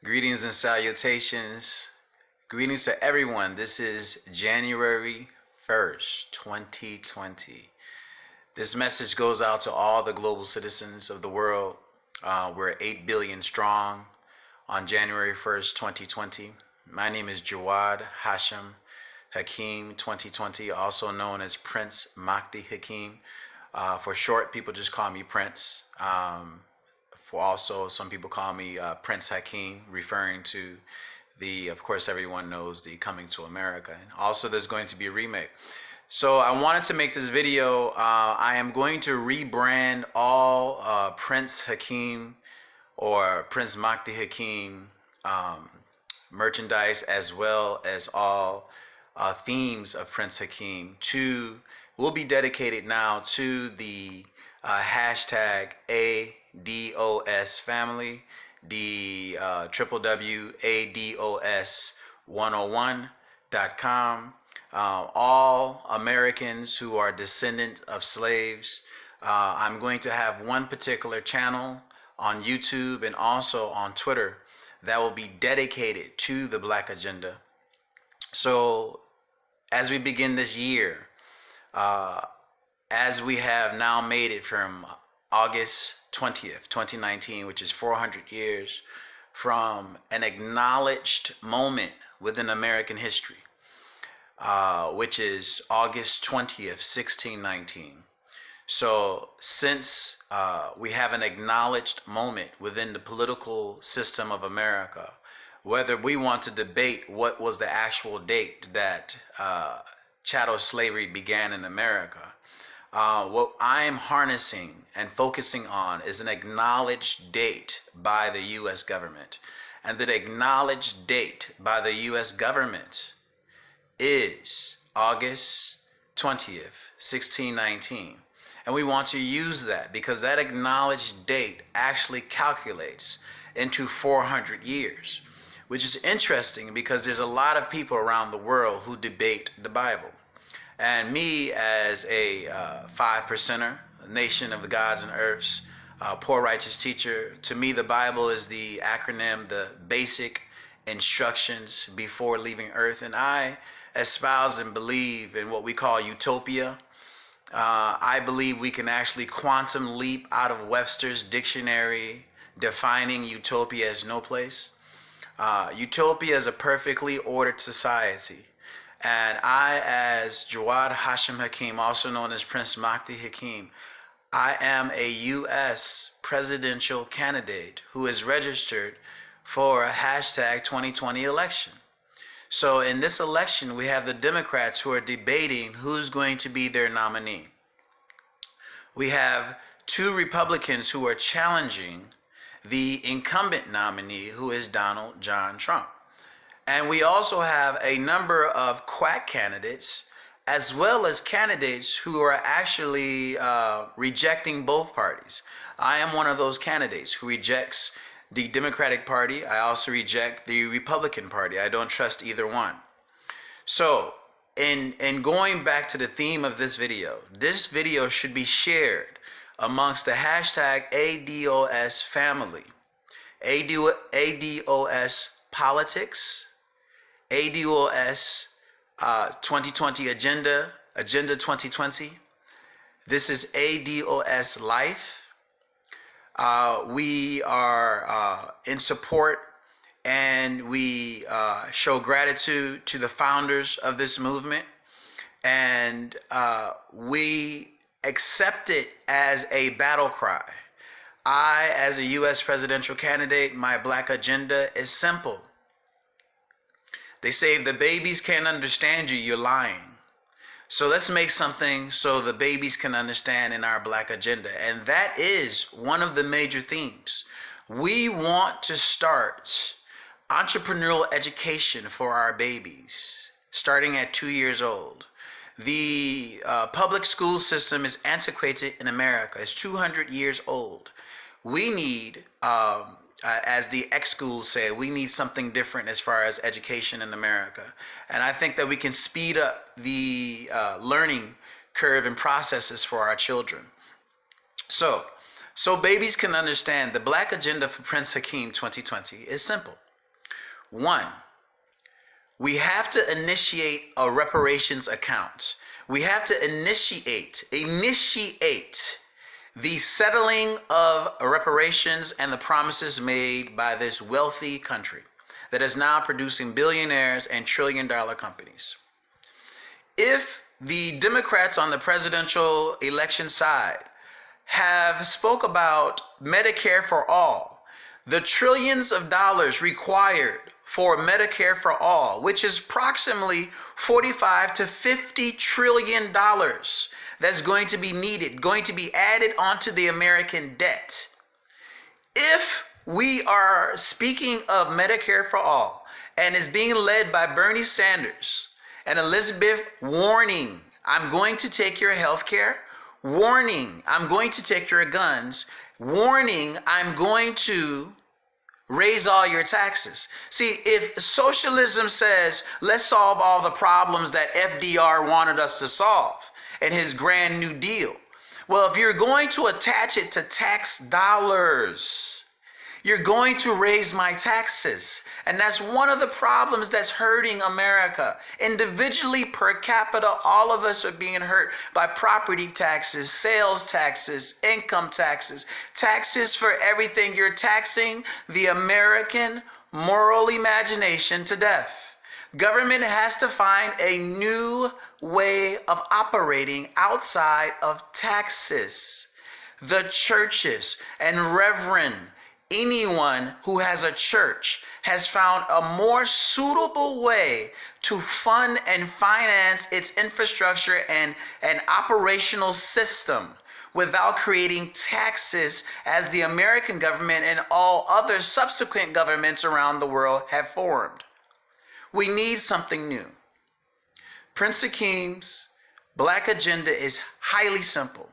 Greetings and salutations. Greetings to everyone. This is January 1st, 2020. This message goes out to all the global citizens of the world. We're 8 billion strong on January 1st, 2020. My name is JAWAD HASHEM HAKEEM 2020, also known as Prince Mahdi HAKEEM. For short, people just call me Prince. For also, some people call me Prince HAKEEM, referring to of course, everyone knows the Coming to America. And also, there's going to be a remake. So I wanted to make this video. I am going to rebrand all Prince HAKEEM or Prince Mahdi HAKEEM merchandise, as well as all themes of Prince HAKEEM will be dedicated now to the hashtag ADOS family, the www.ados101.com. All Americans who are descendants of slaves. I'm going to have one particular channel on YouTube and also on Twitter that will be dedicated to the Black agenda. So as we begin this year, as we have now made it from August 20th, 2019, which is 400 years from an acknowledged moment within American history, which is August 20th, 1619. So since we have an acknowledged moment within the political system of America, whether we want to debate what was the actual date that chattel slavery began in America, what I am harnessing and focusing on is an acknowledged date by the U.S. government. And that acknowledged date by the U.S. government is August 20th, 1619. And we want to use that because that acknowledged date actually calculates into 400 years, which is interesting because there's a lot of people around the world who debate the Bible. And me, as a 5%er, nation of the gods and earths, poor righteous teacher, to me the Bible is the acronym, the basic instructions before leaving earth. And I espouse and believe in what we call utopia. I believe we can actually quantum leap out of Webster's dictionary defining utopia as no place. Utopia is a perfectly ordered society. And I, as JAWAD HASHEM HAKEEM, also known as Prince Mahdi HAKEEM, I am a U.S. presidential candidate who is registered for a hashtag 2020 election. So in this election, we have the Democrats who are debating who's going to be their nominee. We have two Republicans who are challenging the incumbent nominee, who is Donald John Trump. And we also have a number of quack candidates, as well as candidates who are actually rejecting both parties. I am one of those candidates who rejects the Democratic Party. I also reject the Republican Party. I don't trust either one. So in going back to the theme of this video should be shared amongst the hashtag ADOS family, ADOS politics, ADOS 2020 agenda 2020. This is ADOS life. We are in support, and we show gratitude to the founders of this movement, and we accept it as a battle cry. I, as a U.S. presidential candidate, my Black agenda is simple. They say if the babies can't understand you, you're lying. So let's make something so the babies can understand in our Black agenda. And that is one of the major themes. We want to start entrepreneurial education for our babies, starting at 2 years old. The public school system is antiquated in America. It's 200 years old. We need, as the ex-schools say, we need something different as far as education in America. And I think that we can speed up the learning curve and processes for our children. So babies can understand the Black agenda for Prince HAKEEM 2020 is simple. One, we have to initiate a reparations account. We have to initiate the settling of reparations and the promises made by this wealthy country that is now producing billionaires and trillion-dollar companies. If the Democrats on the presidential election side have spoke about Medicare for all, the trillions of dollars required for Medicare for all, which is approximately $45 to $50 trillion that's going to be needed, going to be added onto the American debt. If we are speaking of Medicare for all and is being led by Bernie Sanders and Elizabeth warning, I'm going to take your health care, warning, I'm going to take your guns, warning, I'm going to raise all your taxes. See, if socialism says, let's solve all the problems that FDR wanted us to solve in his Grand New Deal, well, if you're going to attach it to tax dollars, you're going to raise my taxes. And that's one of the problems that's hurting America. Individually, per capita, all of us are being hurt by property taxes, sales taxes, income taxes, taxes for everything. You're taxing the American moral imagination to death. Government has to find a new way of operating outside of taxes. The churches and reverend, anyone who has a church has found a more suitable way to fund and finance its infrastructure and an operational system without creating taxes as the American government and all other subsequent governments around the world have formed. We need something new. Prince HAKEEM's Black agenda is highly simple.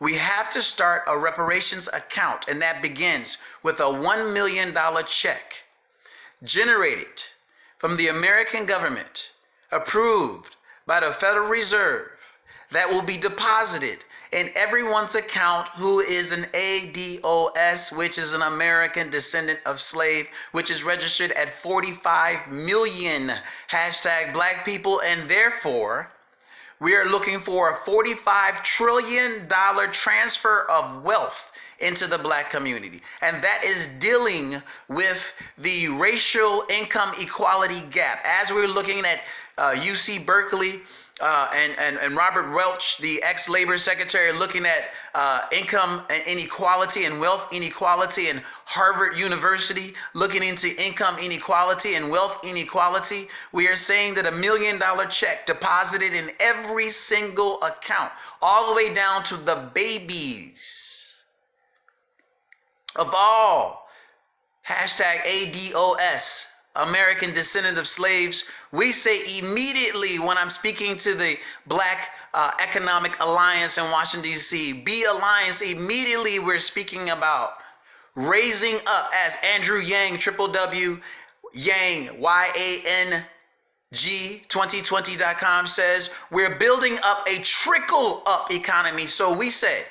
We have to start a reparations account, and that begins with a $1 million check generated from the American government, approved by the Federal Reserve, that will be deposited in everyone's account who is an ADOS, which is an American descendant of slave, which is registered at 45 million #Black people, and therefore we are looking for a $45 trillion transfer of wealth into the Black community. And that is dealing with the racial income equality gap. As we're looking at UC Berkeley and Robert Welch, the ex-labor secretary, looking at income inequality and wealth inequality, and Harvard University looking into income inequality and wealth inequality, we are saying that $1 million check deposited in every single account, all the way down to the babies of all #ADOS, American descendant of slaves. We say immediately, when I'm speaking to the Black Economic Alliance in Washington, D.C., B Alliance, immediately we're speaking about raising up, as Andrew Yang, www. Yang, YANG 2020.com says, we're building up a trickle up economy. So we say,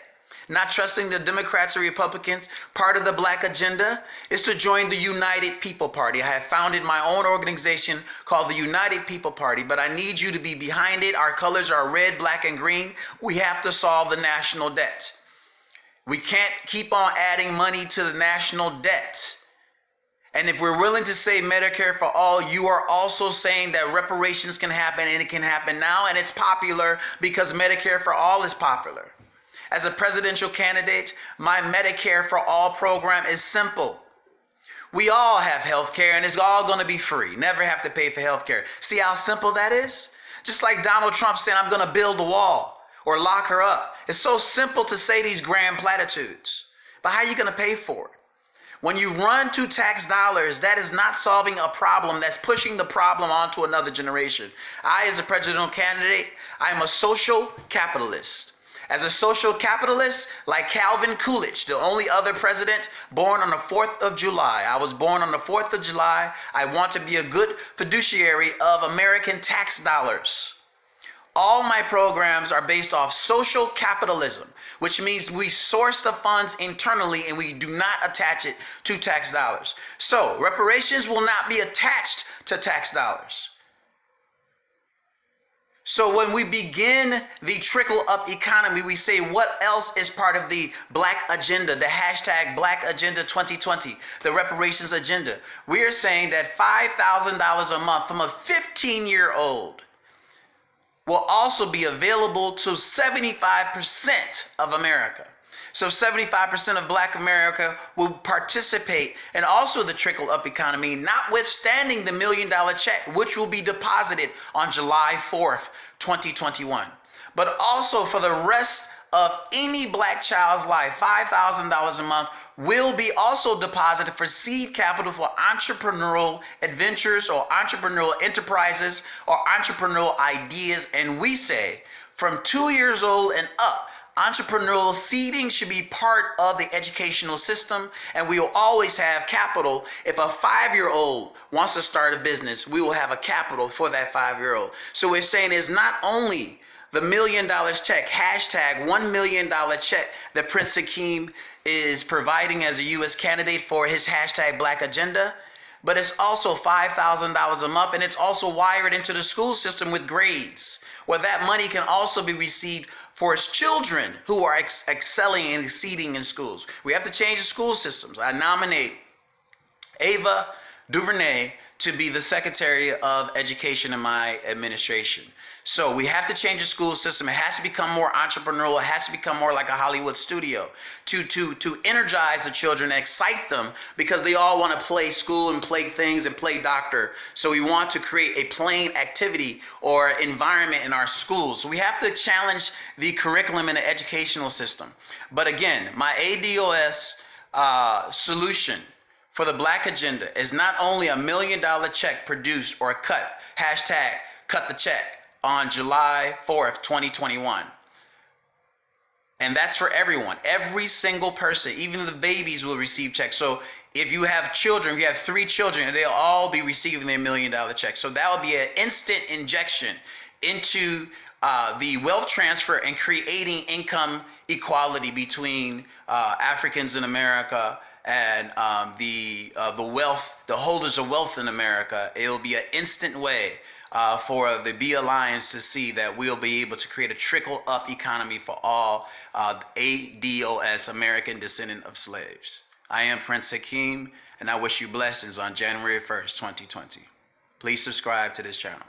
not trusting the Democrats or Republicans, part of the Black agenda is to join the United People Party. I have founded my own organization called the United People Party, but I need you to be behind it. Our colors are red, black, and green. We have to solve the national debt. We can't keep on adding money to the national debt. And if we're willing to say Medicare for all, you are also saying that reparations can happen, and it can happen now, and it's popular because Medicare for all is popular. As a presidential candidate, my Medicare for all program is simple. We all have health care, and it's all going to be free. Never have to pay for health care. See how simple that is? Just like Donald Trump saying, I'm going to build a wall or lock her up. It's so simple to say these grand platitudes. But how are you going to pay for it? When you run to tax dollars, that is not solving a problem. That's pushing the problem onto another generation. I, as a presidential candidate, I'm a social capitalist. As a social capitalist, like Calvin Coolidge, the only other president born on the 4th of July. I was born on the 4th of July. I want to be a good fiduciary of American tax dollars. All my programs are based off social capitalism, which means we source the funds internally and we do not attach it to tax dollars. So reparations will not be attached to tax dollars. So when we begin the trickle up economy, we say what else is part of the Black agenda, the hashtag Black Agenda 2020, the reparations agenda. We are saying that $5,000 a month from a 15-year-old will also be available to 75% of America. So 75% of Black America will participate and also the trickle up economy, notwithstanding the $1 million check, which will be deposited on July 4th, 2021. But also for the rest of any Black child's life, $5,000 a month will be also deposited for seed capital for entrepreneurial adventures or entrepreneurial enterprises or entrepreneurial ideas. And we say from 2 years old and up, entrepreneurial seeding should be part of the educational system, and we will always have capital. If a 5-year-old wants to start a business, we will have a capital for that 5-year-old. So we're saying it's not only the $1 million check, hashtag $1 million check that Prince HAKEEM is providing as a U.S. candidate for his hashtag Black agenda, but it's also $5,000 a month, and it's also wired into the school system with grades, where that money can also be received for his children who are excelling and exceeding in schools. We have to change the school systems. I nominate Ava DuVernay to be the Secretary of Education in my administration. So we have to change the school system. It has to become more entrepreneurial. It has to become more like a Hollywood studio to energize the children, excite them, because they all want to play school and play things and play doctor. So we want to create a playing activity or environment in our schools. So we have to challenge the curriculum in the educational system. But again, my ADOS solution for the Black agenda is not only a $1 million check produced or cut, hashtag cut the check, on July 4th, 2021. And that's for everyone. Every single person, even the babies, will receive checks. So if you have children, if you have 3 children, they'll all be receiving their $1 million check. So that will be an instant injection into the wealth transfer and creating income equality between Africans in America and the wealth, the holders of wealth in America. It'll be an instant way for the B Alliance to see that we'll be able to create a trickle up economy for all ADOS, American descendant of slaves. I am Prince HAKEEM, and I wish you blessings on January 1st, 2020. Please subscribe to this channel.